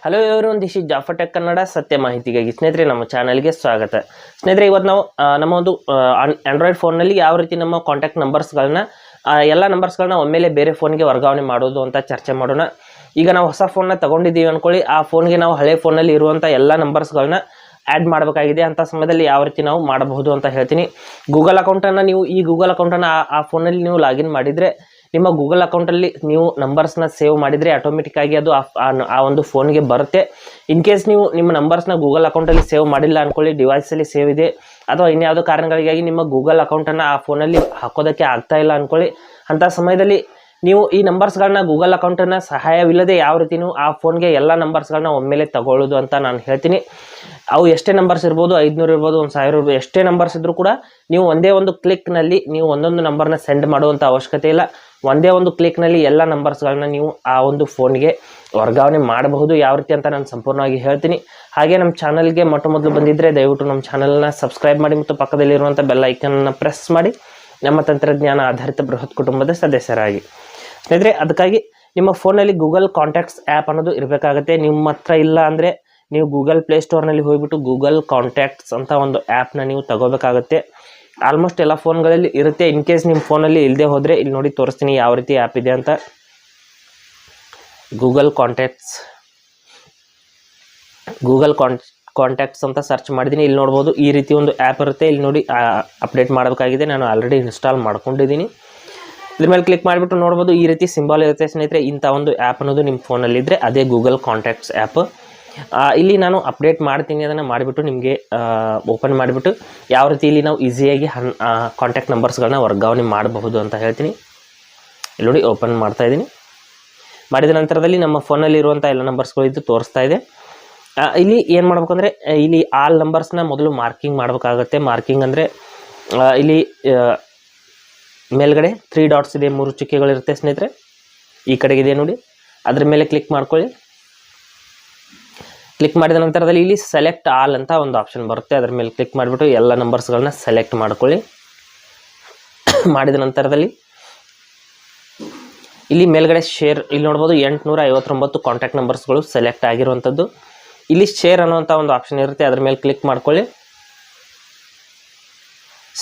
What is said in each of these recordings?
Hello everyone, this is Jafar tech Kannada ಸತ್ಯ ಮಾಹಿತಿಗಾಗಿ. ಸ್ನೇಹಿತರೆ, ನಮ್ಮ ಚಾನಲ್ಗೆ ಸ್ವಾಗತ. ಸ್ನೇಹಿತರೆ, ಇವತ್ತು ನಾವು ನಮ್ಮ ಒಂದು ಆಂಡ್ರಾಯ್ಡ್ ಫೋನ್ನಲ್ಲಿ ಯಾವ ರೀತಿ ನಮ್ಮ ಕಾಂಟ್ಯಾಕ್ಟ್ ನಂಬರ್ಸ್ಗಳನ್ನ ಎಲ್ಲ ನಂಬರ್ಸ್ಗಳನ್ನ ಒಮ್ಮೆಲೆ ಬೇರೆ ಫೋನ್ಗೆ ವರ್ಗಾವಣೆ ಮಾಡೋದು ಅಂತ ಚರ್ಚೆ ಮಾಡೋಣ. ಈಗ ನಾವು ಹೊಸ ಫೋನ್ನ ತಗೊಂಡಿದ್ದೀವಿ ಅಂದ್ಕೊಳ್ಳಿ, ಆ ಫೋನ್ಗೆ ನಾವು ಹಳೆ ಫೋನಲ್ಲಿ ಇರುವಂಥ ಎಲ್ಲ ನಂಬರ್ಸ್ಗಳನ್ನ ಆ್ಯಡ್ ಮಾಡಬೇಕಾಗಿದೆ. ಅಂಥ ಸಮಯದಲ್ಲಿ ಯಾವ ರೀತಿ ನಾವು ಮಾಡಬಹುದು ಅಂತ ಹೇಳ್ತೀನಿ. ಗೂಗಲ್ ಅಕೌಂಟನ್ನು ನೀವು ಈ ಗೂಗಲ್ ಅಕೌಂಟನ್ನು ಆ ಫೋನಲ್ಲಿ ನೀವು ಲಾಗಿನ್ ಮಾಡಿದರೆ, ನಿಮ್ಮ ಗೂಗಲ್ ಅಕೌಂಟಲ್ಲಿ ನೀವು ನಂಬರ್ಸ್ನ ಸೇವ್ ಮಾಡಿದರೆ ಆಟೋಮೆಟಿಕ್ಕಾಗಿ ಅದು ಆ ಒಂದು ಫೋನ್ಗೆ ಬರುತ್ತೆ. ಇನ್ ಕೇಸ್ ನೀವು ನಿಮ್ಮ ನಂಬರ್ಸ್ನ ಗೂಗಲ್ ಅಕೌಂಟಲ್ಲಿ ಸೇವ್ ಮಾಡಿಲ್ಲ ಅಂದ್ಕೊಳ್ಳಿ, ಡಿವೈಸಲ್ಲಿ ಸೇವ್ ಇದೆ ಅಥವಾ ಇನ್ಯಾವುದೋ ಕಾರಣಗಳಿಗಾಗಿ ನಿಮ್ಮ ಗೂಗಲ್ ಅಕೌಂಟನ್ನು ಆ ಫೋನಲ್ಲಿ ಹಾಕೋದಕ್ಕೆ ಆಗ್ತಾ ಇಲ್ಲ ಅಂದ್ಕೊಳ್ಳಿ, ಅಂಥ ಸಮಯದಲ್ಲಿ ನೀವು ಈ ನಂಬರ್ಸ್ಗಳನ್ನ ಗೂಗಲ್ ಅಕೌಂಟನ್ನು ಸಹಾಯವಿಲ್ಲದೆ ಯಾವ ರೀತಿಯೂ ಆ ಫೋನ್ಗೆ ಎಲ್ಲ ನಂಬರ್ಸ್ಗಳನ್ನ ಒಮ್ಮೆಲೆ ತಗೊಳ್ಳೋದು ಅಂತ ನಾನು ಹೇಳ್ತೀನಿ. ಅವು ಎಷ್ಟೇ ನಂಬರ್ಸ್ ಇರ್ಬೋದು, 500 ಇರ್ಬೋದು, 1000 ಇರ್ಬೋದು, ಎಷ್ಟೇ ನಂಬರ್ಸ್ ಇದ್ದರೂ ಕೂಡ ನೀವು ಒಂದೇ ಒಂದು ಕ್ಲಿಕ್ನಲ್ಲಿ ನೀವು ಒಂದೊಂದು ನಂಬರ್ನ ಸೆಂಡ್ ಮಾಡುವಂಥ ಅವಶ್ಯಕತೆ ಇಲ್ಲ. ಒಂದೇ ಒಂದು ಕ್ಲಿಕ್ನಲ್ಲಿ ಎಲ್ಲ ನಂಬರ್ಸ್ಗಳನ್ನ ನೀವು ಆ ಒಂದು ಫೋನ್ಗೆ ವರ್ಗಾವಣೆ ಮಾಡಬಹುದು. ಯಾವ ರೀತಿ ಅಂತ ನಾನು ಸಂಪೂರ್ಣವಾಗಿ ಹೇಳ್ತೀನಿ. ಹಾಗೆ ನಮ್ಮ ಚಾನಲ್ಗೆ ಮೊದಲು ಬಂದಿದ್ದರೆ ದಯವಿಟ್ಟು ನಮ್ಮ ಚಾನಲ್ನ ಸಬ್ಸ್ಕ್ರೈಬ್ ಮಾಡಿ ಮತ್ತು ಪಕ್ಕದಲ್ಲಿರುವಂಥ ಬೆಲ್ ಐಕನ್ನ ಪ್ರೆಸ್ ಮಾಡಿ ನಮ್ಮ ತಂತ್ರಜ್ಞಾನ ಆಧಾರಿತ ಬೃಹತ್ ಕುಟುಂಬದ ಸದಸ್ಯರಾಗಿ. ಸ್ನೇಹಿತರೆ, ಅದಕ್ಕಾಗಿ ನಿಮ್ಮ ಫೋನಲ್ಲಿ ಗೂಗಲ್ ಕಾಂಟ್ಯಾಕ್ಟ್ಸ್ ಆ್ಯಪ್ ಅನ್ನೋದು ಇರಬೇಕಾಗುತ್ತೆ. ನಿಮ್ಮ ಹತ್ರ ಇಲ್ಲ ಅಂದರೆ ನೀವು ಗೂಗಲ್ ಪ್ಲೇಸ್ಟೋರ್ನಲ್ಲಿ ಹೋಗಿಬಿಟ್ಟು ಗೂಗಲ್ ಕಾಂಟ್ಯಾಕ್ಟ್ಸ್ ಅಂತ ಒಂದು ಆ್ಯಪ್ನ ನೀವು ತಗೋಬೇಕಾಗುತ್ತೆ. ಆಲ್ಮೋಸ್ಟ್ ಎಲ್ಲ ಫೋನ್ಗಳಲ್ಲಿ ಇರುತ್ತೆ. ಇನ್ ಕೇಸ್ ನಿಮ್ಮ ಫೋನಲ್ಲಿ ಇಲ್ಲದೆ ಹೋದರೆ ಇಲ್ಲಿ ನೋಡಿ ತೋರಿಸ್ತೀನಿ ಯಾವ ರೀತಿ ಆ್ಯಪ್ ಇದೆ ಅಂತ. ಗೂಗಲ್ ಕಾಂಟ್ಯಾಕ್ಟ್ಸ್ ಅಂತ ಸರ್ಚ್ ಮಾಡಿದ್ದೀನಿ. ಇಲ್ಲಿ ನೋಡ್ಬೋದು ಈ ರೀತಿ ಒಂದು ಆ್ಯಪ್ ಇರುತ್ತೆ. ಇಲ್ಲಿ ನೋಡಿ ಅಪ್ಡೇಟ್ ಮಾಡಬೇಕಾಗಿದೆ. ನಾನು ಆಲ್ರೆಡಿ ಇನ್ಸ್ಟಾಲ್ ಮಾಡ್ಕೊಂಡಿದ್ದೀನಿ. ಇದ್ರ ಮೇಲೆ ಕ್ಲಿಕ್ ಮಾಡಿಬಿಟ್ಟು ನೋಡ್ಬೋದು ಈ ರೀತಿ ಸಿಂಬಲ್ ಇರುತ್ತೆ. ಸ್ನೇಹಿತರೆ, ಇಂಥ ಒಂದು ಆ್ಯಪ್ ಅನ್ನೋದು ನಿಮ್ಮ ಫೋನಲ್ಲಿದ್ದರೆ ಅದೇ ಗೂಗಲ್ ಕಾಂಟ್ಯಾಕ್ಟ್ಸ್ ಆ್ಯಪ್. ಇಲ್ಲಿ ನಾನು ಅಪ್ಡೇಟ್ ಮಾಡ್ತೀನಿ. ಅದನ್ನು ಮಾಡಿಬಿಟ್ಟು ನಿಮಗೆ ಓಪನ್ ಮಾಡಿಬಿಟ್ಟು ಯಾವ ರೀತಿ ಇಲ್ಲಿ ನಾವು ಈಸಿಯಾಗಿ ಕಾಂಟ್ಯಾಕ್ಟ್ ನಂಬರ್ಸ್ಗಳನ್ನ ವರ್ಗಾವಣೆ ಮಾಡಬಹುದು ಅಂತ ಹೇಳ್ತೀನಿ. ಇಲ್ಲಿ ನೋಡಿ ಓಪನ್ ಮಾಡ್ತಾ ಇದ್ದೀನಿ. ಮಾಡಿದ ನಂತರದಲ್ಲಿ ನಮ್ಮ ಫೋನಲ್ಲಿ ಇರುವಂಥ ಎಲ್ಲ ನಂಬರ್ಸ್ಗಳು ಇದು ತೋರಿಸ್ತಾ ಇದೆ. ಇಲ್ಲಿ ಏನು ಮಾಡ್ಬೇಕಂದ್ರೆ, ಇಲ್ಲಿ ಆಲ್ ನಂಬರ್ಸ್ನ ಮೊದಲು ಮಾರ್ಕಿಂಗ್ ಮಾಡಬೇಕಾಗುತ್ತೆ. ಮಾರ್ಕಿಂಗ್ ಅಂದರೆ ಇಲ್ಲಿ ಮೇಲ್ಗಡೆ 3 ಡಾಟ್ಸ್ ಇದೆ, 3 ಚುಕ್ಕೆಗಳಿರುತ್ತೆ ಸ್ನೇಹಿತರೆ. ಈ ಕಡೆಗಿದೆ ನೋಡಿ, ಅದ್ರ ಮೇಲೆ ಕ್ಲಿಕ್ ಮಾಡ್ಕೊಳ್ಳಿ. ಕ್ಲಿಕ್ ಮಾಡಿದ ನಂತರದಲ್ಲಿ ಇಲ್ಲಿ ಸೆಲೆಕ್ಟ್ ಆಲ್ ಅಂತ ಒಂದು ಆಪ್ಷನ್ ಬರುತ್ತೆ. ಅದರ ಮೇಲೆ ಕ್ಲಿಕ್ ಮಾಡಿಬಿಟ್ಟು ಎಲ್ಲ ನಂಬರ್ಸ್ಗಳನ್ನ ಸೆಲೆಕ್ಟ್ ಮಾಡ್ಕೊಳ್ಳಿ. ಮಾಡಿದ ನಂತರದಲ್ಲಿ ಇಲ್ಲಿ ಮೇಲ್ಗಡೆ ಶೇರ್, ಇಲ್ಲಿ ನೋಡ್ಬೋದು 859 ಕಾಂಟ್ಯಾಕ್ಟ್ ನಂಬರ್ಸ್ಗಳು ಸೆಲೆಕ್ಟ್ ಆಗಿರುವಂಥದ್ದು. ಇಲ್ಲಿ ಶೇರ್ ಅನ್ನುವಂಥ ಒಂದು ಆಪ್ಷನ್ ಇರುತ್ತೆ. ಅದ್ರ ಮೇಲೆ ಕ್ಲಿಕ್ ಮಾಡ್ಕೊಳ್ಳಿ.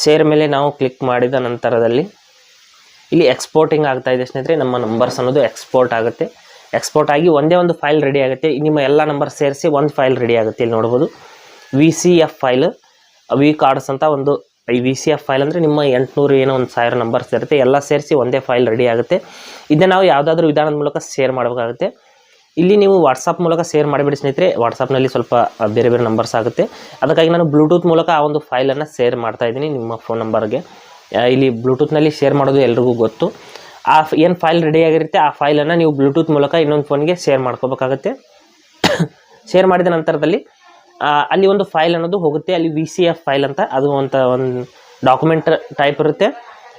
ಶೇರ್ ಮೇಲೆ ನಾವು ಕ್ಲಿಕ್ ಮಾಡಿದ ನಂತರದಲ್ಲಿ ಇಲ್ಲಿ ಎಕ್ಸ್ಪೋರ್ಟಿಂಗ್ ಆಗ್ತಾ ಇದೆ ಸ್ನೇಹಿತರೆ. ನಮ್ಮ ನಂಬರ್ಸ್ ಅನ್ನೋದು ಎಕ್ಸ್ಪೋರ್ಟ್ ಆಗುತ್ತೆ. ಎಕ್ಸ್ಪೋರ್ಟ್ ಆಗಿ ಒಂದೇ ಒಂದು ಫೈಲ್ ರೆಡಿ ಆಗುತ್ತೆ. ನಿಮ್ಮ ಎಲ್ಲ ನಂಬರ್ ಸೇರಿಸಿ ಒಂದು ಫೈಲ್ ರೆಡಿ ಆಗುತ್ತೆ. ಇಲ್ಲಿ ನೋಡ್ಬೋದು VCF ಫೈಲ್, ವಿ ಕಾರ್ಡ್ಸ್ ಅಂತ ಒಂದು VCF ಫೈಲ್ ಅಂದರೆ ನಿಮ್ಮ 800 ಏನೋ 1000 ನಂಬರ್ಸ್ ಇರುತ್ತೆ, ಎಲ್ಲ ಸೇರಿಸಿ ಒಂದೇ ಫೈಲ್ ರೆಡಿ ಆಗುತ್ತೆ. ಇದನ್ನು ನಾವು ಯಾವುದಾದ್ರೂ ವಿಧಾನದ ಮೂಲಕ ಶೇರ್ ಮಾಡಬೇಕಾಗುತ್ತೆ. ಇಲ್ಲಿ ನೀವು ವಾಟ್ಸಪ್ ಮೂಲಕ ಶೇರ್ ಮಾಡಿಬಿಡಿ ಸ್ನೇಹಿತರೆ. ವಾಟ್ಸಪ್ನಲ್ಲಿ ಸ್ವಲ್ಪ ಬೇರೆ ಬೇರೆ ನಂಬರ್ಸ್ ಆಗುತ್ತೆ. ಅದಕ್ಕಾಗಿ ನಾನು ಬ್ಲೂಟೂತ್ ಮೂಲಕ ಆ ಒಂದು ಫೈಲನ್ನು ಶೇರ್ ಮಾಡ್ತಾ ಇದ್ದೀನಿ ನಿಮ್ಮ ಫೋನ್ ನಂಬರ್ಗೆ. ಇಲ್ಲಿ ಬ್ಲೂಟೂತ್ನಲ್ಲಿ ಶೇರ್ ಮಾಡೋದು ಎಲ್ರಿಗೂ ಗೊತ್ತು. ಆ ಏನು ಫೈಲ್ ರೆಡಿ ಆಗಿರುತ್ತೆ ಆ ಫೈಲನ್ನು ನೀವು ಬ್ಲೂಟೂತ್ ಮೂಲಕ ಇನ್ನೊಂದು ಫೋನ್ಗೆ ಶೇರ್ ಮಾಡ್ಕೋಬೇಕಾಗತ್ತೆ. ಶೇರ್ ಮಾಡಿದ ನಂತರದಲ್ಲಿ ಅಲ್ಲಿ ಒಂದು ಫೈಲ್ ಅನ್ನೋದು ಹೋಗುತ್ತೆ. ಅಲ್ಲಿ VCF ಫೈಲ್ ಅಂತ ಅದು ಒಂದು ಡಾಕ್ಯುಮೆಂಟ್ ಟೈಪ್ ಇರುತ್ತೆ.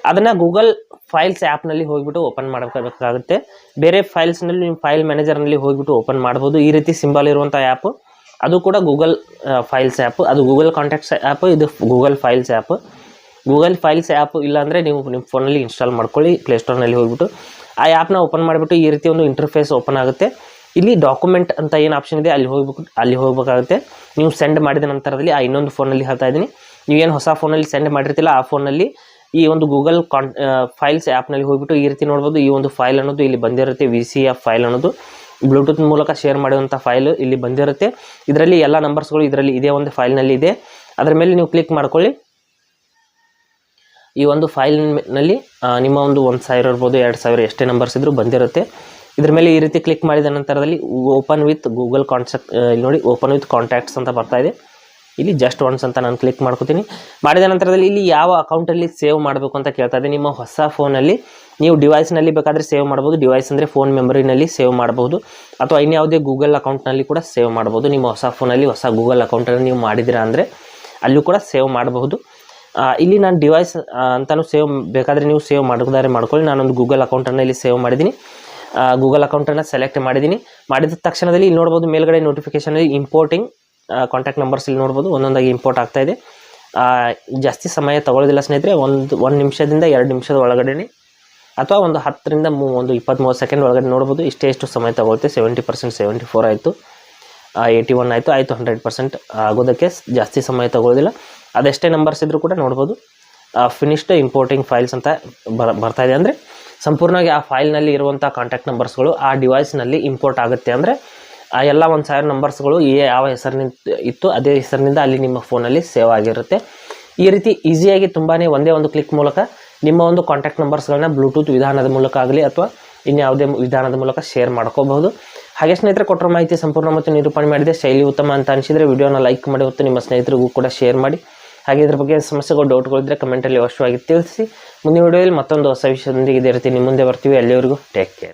ಅದನ್ನು ಗೂಗಲ್ ಫೈಲ್ಸ್ ಆ್ಯಪ್ನಲ್ಲಿ ಹೋಗಿಬಿಟ್ಟು ಓಪನ್ ಮಾಡಬೇಕಾಗುತ್ತೆ. ಬೇರೆ ಫೈಲ್ಸ್ನಲ್ಲಿ ನಿಮ್ಮ ಫೈಲ್ ಮ್ಯಾನೇಜರ್ನಲ್ಲಿ ಹೋಗಿಬಿಟ್ಟು ಓಪನ್ ಮಾಡ್ಬೋದು. ಈ ರೀತಿ ಸಿಂಬಲ್ ಇರುವಂಥ ಆ್ಯಪ್ ಅದು ಕೂಡ ಗೂಗಲ್ ಫೈಲ್ಸ್ ಆ್ಯಪ್. ಅದು ಗೂಗಲ್ ಕಾಂಟ್ಯಾಕ್ಟ್ಸ್ ಆ್ಯಪ್, ಇದು Google files app. Google files app ಇಲ್ಲಾಂದರೆ ನೀವು ನಿಮ್ಮ ಫೋನಲ್ಲಿ ಇನ್ಸ್ಟಾಲ್ ಮಾಡ್ಕೊಳ್ಳಿ. ಪ್ಲೇಸ್ಟೋರ್ನಲ್ಲಿ ಹೋಗಿಬಿಟ್ಟು ಆ ಆ್ಯಪ್ನ ಓಪನ್ ಮಾಡಿಬಿಟ್ಟು ಈ ರೀತಿ ಒಂದು ಇಂಟರ್ಫೇಸ್ ಓಪನ್ ಆಗುತ್ತೆ. ಇಲ್ಲಿ ಡಾಕ್ಯುಮೆಂಟ್ ಅಂತ ಏನು ಆಪ್ಷನ್ ಇದೆ ಅಲ್ಲಿ ಹೋಗಬೇಕಾಗುತ್ತೆ. ನೀವು ಸೆಂಡ್ ಮಾಡಿದ ನಂತರದಲ್ಲಿ ಆ ಇನ್ನೊಂದು ಫೋನಲ್ಲಿ ಹೇಳ್ತಾ ಇದ್ದೀನಿ, ನೀವೇನು ಹೊಸ ಫೋನಲ್ಲಿ ಸೆಂಡ್ ಮಾಡಿರ್ತಿಲ್ಲ ಆ ಫೋನಲ್ಲಿ ಈ ಒಂದು ಗೂಗಲ್ ಫೈಲ್ಸ್ ಆ್ಯಪ್ನಲ್ಲಿ ಹೋಗಿಬಿಟ್ಟು ಈ ರೀತಿ ನೋಡ್ಬೋದು. ಈ ಒಂದು ಫೈಲ್ ಅನ್ನೋದು ಇಲ್ಲಿ ಬಂದಿರುತ್ತೆ. VCF ಫೈಲ್ ಅನ್ನೋದು ಬ್ಲೂಟೂತ್ ಮೂಲಕ ಶೇರ್ ಮಾಡುವಂಥ ಫೈಲ್ ಇಲ್ಲಿ ಬಂದಿರುತ್ತೆ. ಇದರಲ್ಲಿ ಎಲ್ಲ ನಂಬರ್ಸ್ಗಳು ಇದರಲ್ಲಿ ಇದೇ ಒಂದು ಫೈಲ್ನಲ್ಲಿ ಇದೆ. ಅದರ ಮೇಲೆ ನೀವು ಕ್ಲಿಕ್ ಮಾಡ್ಕೊಳ್ಳಿ. ಈ ಒಂದು ಫೈಲ್ನಲ್ಲಿ ನಿಮ್ಮ ಒಂದು 1000 ಇರ್ಬೋದು, 2000 ಎಷ್ಟೇ ನಂಬರ್ಸ್ ಇದ್ದರೂ ಬಂದಿರುತ್ತೆ. ಇದ್ರ ಮೇಲೆ ಈ ರೀತಿ ಕ್ಲಿಕ್ ಮಾಡಿದ ನಂತರದಲ್ಲಿ ಓಪನ್ ವಿತ್ ಗೂಗಲ್ ಇಲ್ಲಿ ನೋಡಿ ಓಪನ್ ವಿತ್ ಕಾಂಟ್ಯಾಕ್ಟ್ಸ್ ಅಂತ ಬರ್ತಾ ಇದೆ. ಇಲ್ಲಿ ಜಸ್ಟ್ ಒನ್ಸ್ ಅಂತ ನಾನು ಕ್ಲಿಕ್ ಮಾಡ್ಕೋತೀನಿ. ಮಾಡಿದ ನಂತರದಲ್ಲಿ ಇಲ್ಲಿ ಯಾವ ಅಕೌಂಟಲ್ಲಿ ಸೇವ್ ಮಾಡಬೇಕು ಅಂತ ಕೇಳ್ತಾ ಇದೆ. ನಿಮ್ಮ ಹೊಸ ಫೋನಲ್ಲಿ ನೀವು ಡಿವೈಸ್ನಲ್ಲಿ ಬೇಕಾದರೆ ಸೇವ್ ಮಾಡ್ಬೋದು. ಡಿವೈಸ್ ಅಂದರೆ ಫೋನ್ ಮೆಮೊರಿನಲ್ಲಿ ಸೇವ್ ಮಾಡ್ಬೋದು, ಅಥವಾ ಇನ್ಯಾವುದೇ ಗೂಗಲ್ ಅಕೌಂಟ್ನಲ್ಲಿ ಕೂಡ ಸೇವ್ ಮಾಡ್ಬೋದು. ನಿಮ್ಮ ಹೊಸ ಫೋನಲ್ಲಿ ಹೊಸ ಗೂಗಲ್ ಅಕೌಂಟನ್ನು ನೀವು ಮಾಡಿದ್ದೀರಾ ಅಂದರೆ ಅಲ್ಲೂ ಕೂಡ ಸೇವ್ ಮಾಡಬಹುದು. ಇಲ್ಲಿ ನಾನು ಡಿವೈಸ್ ಅಂತಲೂ ಸೇವ್ ಬೇಕಾದರೆ ನೀವು ಸೇವ್ ಮಾಡ್ಕೊಳ್ಳಿ. ನಾನೊಂದು ಗೂಗಲ್ ಅಕೌಂಟನ್ನು ಇಲ್ಲಿ ಸೇವ್ ಮಾಡಿದ್ದೀನಿ. ಗೂಗಲ್ ಅಕೌಂಟನ್ನು ಸೆಲೆಕ್ಟ್ ಮಾಡಿದ್ದೀನಿ. ಮಾಡಿದ ತಕ್ಷಣದಲ್ಲಿ ಇಲ್ಲಿ ನೋಡ್ಬೋದು ಮೇಲ್ಗಡೆ ನೋಟಿಫಿಕೇಷನಲ್ಲಿ ಇಂಪೋರ್ಟಿಂಗ್ ಕಾಂಟ್ಯಾಕ್ಟ್ ನಂಬರ್ಸ್ ಇಲ್ಲಿ ನೋಡ್ಬೋದು ಒಂದೊಂದಾಗಿ ಇಂಪೋರ್ಟ್ ಆಗ್ತಾಯಿದೆ. ಜಾಸ್ತಿ ಸಮಯ ತಗೊಳ್ಳೋದಿಲ್ಲ ಸ್ನೇಹಿತರೆ. ಒಂದು ನಿಮಿಷದಿಂದ 2 ನಿಮಿಷದ ಒಳಗಡೆ ಅಥವಾ ಒಂದು 10 ರಿಂದ 20-30 ಸೆಕೆಂಡ್ ಒಳಗಡೆ ನೋಡ್ಬೋದು. ಇಷ್ಟು ಸಮಯ ತಗೊಳುತ್ತೆ. 70% 74 ಆಯಿತು. 81 ಆಯಿತು 100% ಆಗೋದಕ್ಕೆ ಜಾಸ್ತಿ ಸಮಯ ತಗೊಳ್ಳೋದಿಲ್ಲ. ಅದೆಷ್ಟೇ ನಂಬರ್ಸ್ ಇದ್ದರೂ ಕೂಡ ನೋಡ್ಬೋದು ಫಿನಿಶ್ಡ್ ಇಂಪೋರ್ಟಿಂಗ್ ಫೈಲ್ಸ್ ಅಂತ ಬರ್ತಾ ಇದೆ. ಅಂದರೆ ಸಂಪೂರ್ಣವಾಗಿ ಆ ಫೈಲ್ನಲ್ಲಿ ಇರುವಂಥ ಕಾಂಟ್ಯಾಕ್ಟ್ ನಂಬರ್ಸ್ಗಳು ಆ ಡಿವೈಸ್ನಲ್ಲಿ ಇಂಪೋರ್ಟ್ ಆಗುತ್ತೆ. ಅಂದರೆ ಆ ಎಲ್ಲ 1000 ನಂಬರ್ಸ್ಗಳು ಯಾವ ಹೆಸರಿನಿಂದ ಇತ್ತು ಅದೇ ಹೆಸರಿನಿಂದ ಅಲ್ಲಿ ನಿಮ್ಮ ಫೋನಲ್ಲಿ ಸೇವ್ ಆಗಿರುತ್ತೆ. ಈ ರೀತಿ ಈಸಿಯಾಗಿ ತುಂಬಾ ಒಂದೇ ಒಂದು ಕ್ಲಿಕ್ ಮೂಲಕ ನಿಮ್ಮ ಒಂದು ಕಾಂಟ್ಯಾಕ್ಟ್ ನಂಬರ್ಸ್ಗಳನ್ನ ಬ್ಲೂಟೂತ್ ವಿಧಾನದ ಮೂಲಕ ಆಗಲಿ ಅಥವಾ ಇನ್ಯಾವುದೇ ವಿಧಾನದ ಮೂಲಕ ಶೇರ್ ಮಾಡ್ಕೋಬಹುದು. ಹಾಗೆ ಸ್ನೇಹಿತರೆ, ಕೊಟ್ಟರು ಮಾಹಿತಿ ಸಂಪೂರ್ಣ ಮತ್ತು ನಿರೂಪಣೆ ಮಾಡಿದೆ. ಶೈಲಿ ಉತ್ತಮ ಅಂತ ಅನಿಸಿದರೆ ವಿಡಿಯೋನ ಲೈಕ್ ಮಾಡಿ ಮತ್ತು ನಿಮ್ಮ ಸ್ನೇಹಿತರಿಗೂ ಕೂಡ ಶೇರ್ ಮಾಡಿ. ಹಾಗೆ ಇದ್ರ ಬಗ್ಗೆ ಸಮಸ್ಯೆಗಳು ಡೌಟ್ಗಳಿದ್ದರೆ ಕಮೆಂಟಲ್ಲಿ ಅವಶ್ಯವಾಗಿ ತಿಳಿಸಿ. ಮುಂದಿನ ವಿಡಿಯೋದಲ್ಲಿ ಮತ್ತೊಂದು ಹೊಸ ವಿಷಯದೊಂದಿಗೆ ಇದೇ ರೀತಿ ನಿಮ್ಮ ಮುಂದೆ ಬರ್ತೀವಿ. ಅಲ್ಲಿವರೆಗೂ ಟೇಕ್ ಕೇರ್.